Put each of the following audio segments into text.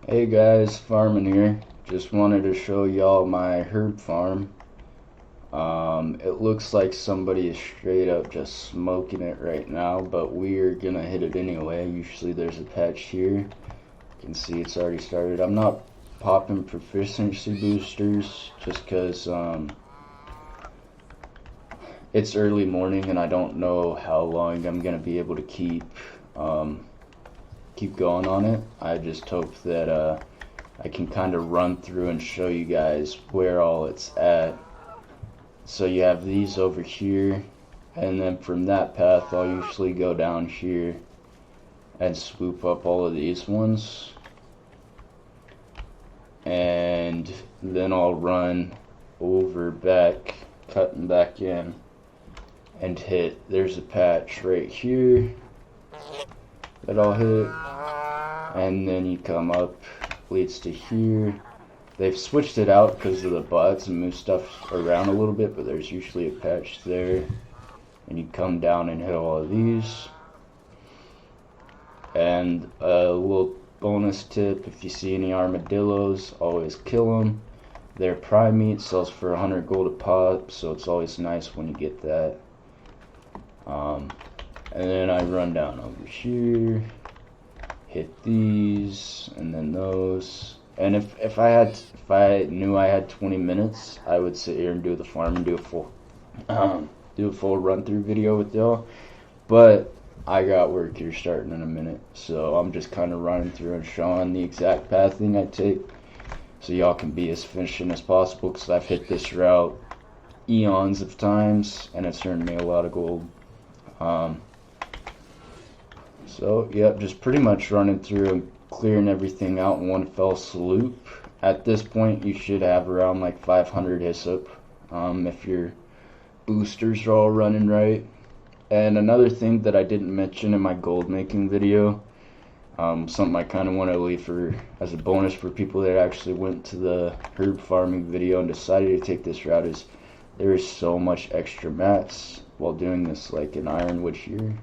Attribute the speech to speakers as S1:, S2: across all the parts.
S1: Hey guys, Farming here. Just wanted to show y'all my herb farm. It looks like somebody is straight up just smoking it right now, but we're gonna hit it anyway. Usually there's a patch here. You can see it's already started. I'm not popping proficiency boosters just because it's early morning and I don't know how long I'm gonna be able to keep going on it. I just hope that I can kind of run through and show you guys where all it's at. So you have these over here, and then from that path I'll usually go down here and swoop up all of these ones, and then I'll run over back, cutting back in, and hit. There's a patch right here that I'll hit, and then you come up, leads to here. They've switched it out because of the bots and moved stuff around a little bit, but there's usually a patch there. And you come down and hit all of these. And a little bonus tip, if you see any armadillos, always kill them. Their prime meat sells for 100 gold a pop, so it's always nice when you get that. And then I run down over here, hit these, and then those. And if I knew I had 20 minutes, I would sit here and do the farm and do a full run through video with y'all. But I got work here starting in a minute, so I'm just kind of running through and showing the exact pathing I take, so y'all can be as efficient as possible. Because I've hit this route eons of times, and it's earned me a lot of gold. So yep, just pretty much running through and clearing everything out in one fell swoop. At this point you should have around like 500 hyssop, if your boosters are all running right. And another thing that I didn't mention in my gold making video, something I kind of want to leave for as a bonus for people that actually went to the herb farming video and decided to take this route, is there is so much extra mats while doing this, like in Ironwood here.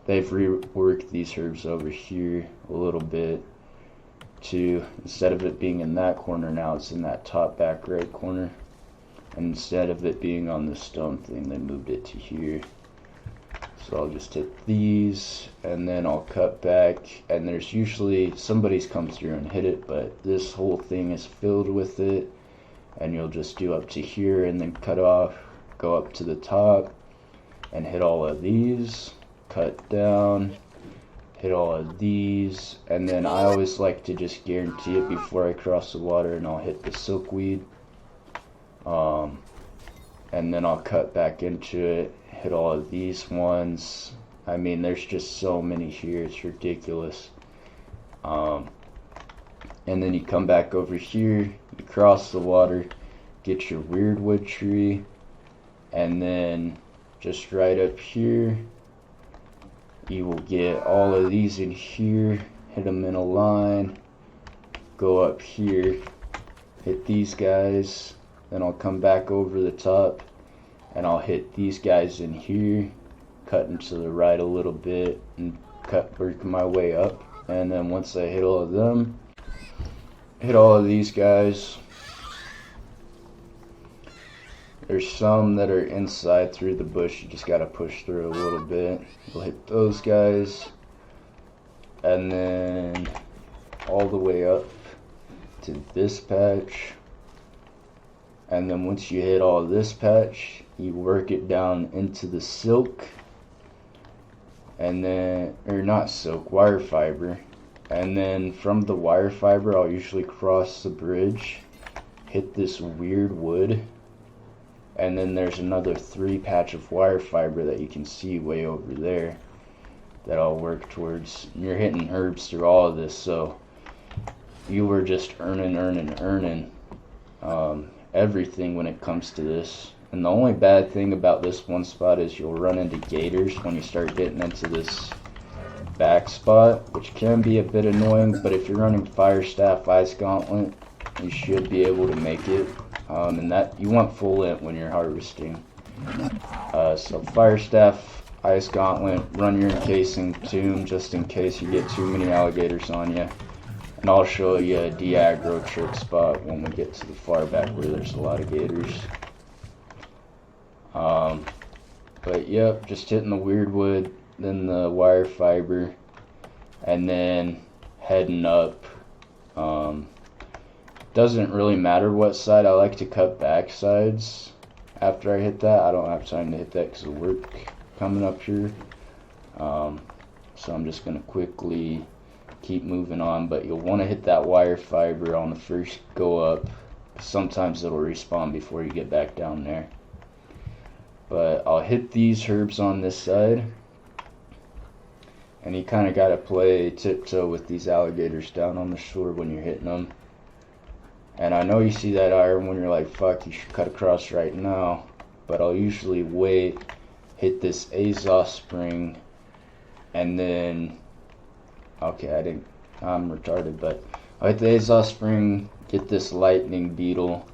S1: They've reworked these herbs over here a little bit to, instead of it being in that corner, now it's in that top back right corner. And instead of it being on the stone thing, they moved it to here. So I'll just hit these, and then I'll cut back, and there's usually somebody's come through and hit it, but this whole thing is filled with it. And you'll just do up to here and then cut off, go up to the top and hit all of these, cut down, hit all of these, and then I always like to just guarantee it before I cross the water, and I'll hit the silkweed, and then I'll cut back into it, hit all of these ones. I mean, there's just so many here, it's ridiculous. And then you come back over here, you cross the water, get your weirdwood tree, and then just right up here you will get all of these in here, hit them in a line, go up here, hit these guys, then I'll come back over the top and I'll hit these guys in here, cutting to the right a little bit and working my way up. And then once I hit all of them, hit all of these guys. There's some that are inside through the bush, you just gotta push through a little bit. We'll hit those guys, and then all the way up to this patch. And then once you hit all of this patch, you work it down into the silk, and then, or not silk, wire fiber. And then from the wire fiber, I'll usually cross the bridge, hit this weird wood, and then there's another 3 patch of wire fiber that you can see way over there that I'll work towards. And you're hitting herbs through all of this, so you were just earning everything when it comes to this. And the only bad thing about this one spot is you'll run into gators when you start getting into this back spot, which can be a bit annoying, but if you're running Fire Staff, Ice Gauntlet, you should be able to make it. And that, you want full int when you're harvesting. So Fire Staff, Ice Gauntlet, run your encasing tomb just in case you get too many alligators on you. And I'll show you a de-aggro trick spot when we get to the far back where there's a lot of gators. But yep, just hitting the weirdwood, then the wire fiber, and then heading up. Doesn't really matter what side. I like to cut back sides after I hit that. I don't have time to hit that because of work coming up here. So I'm just going to quickly keep moving on, but you'll want to hit that wire fiber on the first go up. Sometimes it'll respawn before you get back down there. But I'll hit these herbs on this side, and you kind of got to play tiptoe with these alligators down on the shore when you're hitting them. And I know you see that iron when you're like, fuck, you should cut across right now, but I'll usually wait, hit this Azov spring, and then, okay, I'm retarded, but I'll hit the Azov spring, get this lightning beetle,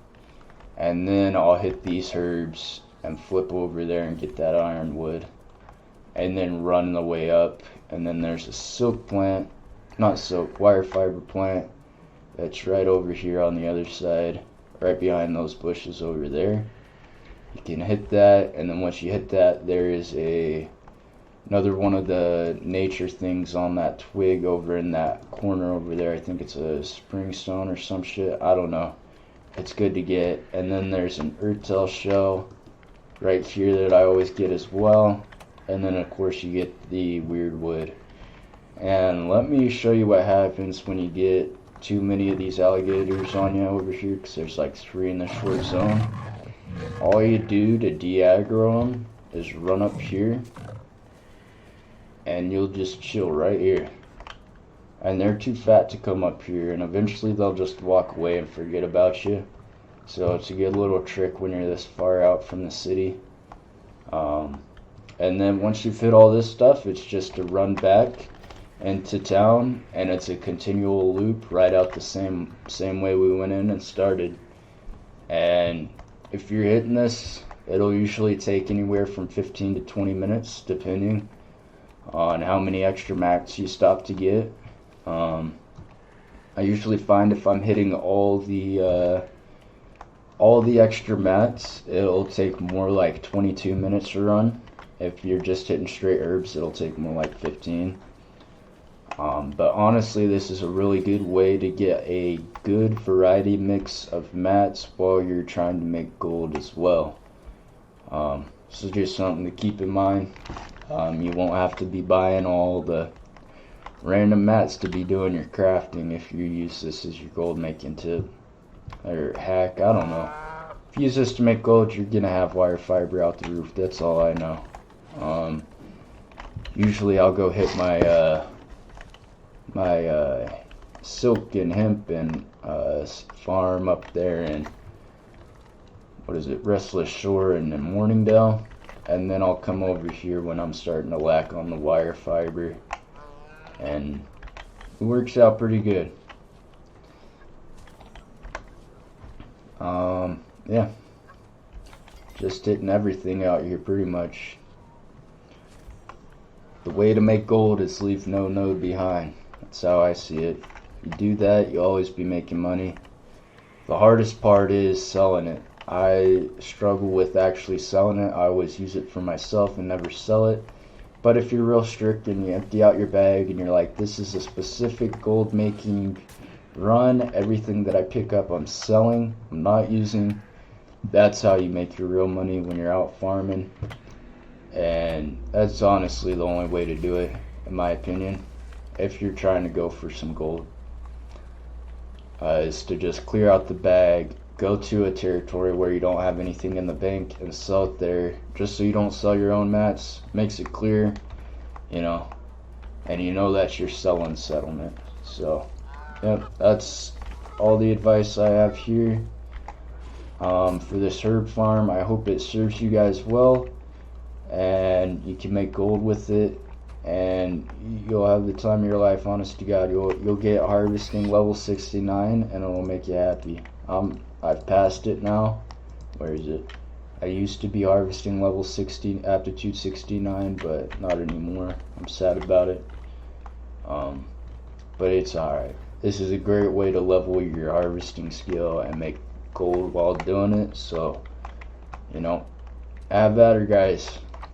S1: and then I'll hit these herbs and flip over there and get that ironwood, and then run the way up. And then there's a silk plant, not silk, wire fiber plant, that's right over here on the other side, right behind those bushes over there. You can hit that, and then once you hit that, there is another one of the nature things on that twig over in that corner over there. I think it's a springstone or some shit, I don't know. It's good to get. And then there's an Urtel shell right here that I always get as well. And then of course you get the weirdwood. And let me show you what happens when you get too many of these alligators on you over here, because there's like 3 in the short zone. All you do to de-aggro them is run up here, and you'll just chill right here. And they're too fat to come up here, and eventually they'll just walk away and forget about you. So it's a good little trick when you're this far out from the city. And then once you've hit all this stuff, it's just to run back into town, and it's a continual loop right out the same way we went in and started. And if you're hitting this, it'll usually take anywhere from 15 to 20 minutes depending on how many extra mats you stop to get. I usually find if I'm hitting all the extra mats, it'll take more like 22 minutes to run. If you're just hitting straight herbs, it'll take more like 15. But honestly, this is a really good way to get a good variety mix of mats while you're trying to make gold as well. So just something to keep in mind. You won't have to be buying all the random mats to be doing your crafting if you use this as your gold making tip or hack. I don't know. If you use this to make gold, you're gonna have wire fiber out the roof. That's all I know. Usually I'll go hit my silk and hemp and farm up there in, what is it, Restless Shore and in Morningdale, and then I'll come over here when I'm starting to lack on the wire fiber, and it works out pretty good. Yeah, just hitting everything out here pretty much. The way to make gold is leave no node behind. That's how I see it. You do that, you'll always be making money. The hardest part is selling it. I struggle with actually selling it. I always use it for myself and never sell it. But if you're real strict and you empty out your bag and you're like, this is a specific gold making run, everything that I pick up I'm selling, I'm not using. That's how you make your real money when you're out farming. And that's honestly the only way to do it, in my opinion, if you're trying to go for some gold, is to just clear out the bag, go to a territory where you don't have anything in the bank and sell it there, just so you don't sell your own mats. Makes it clear, you know, and you know that's your selling settlement. So yep, that's all the advice I have here for this herb farm. I hope it serves you guys well, and you can make gold with it, and you'll have the time of your life. Honest to God, you'll get harvesting level 69 and it'll make you happy. I've passed it now. Where is it? I used to be harvesting level 60 aptitude 69, but not anymore. I'm sad about it, but it's alright. this is a great way to level your harvesting skill and make gold while doing it. So, you know, have at her, guys.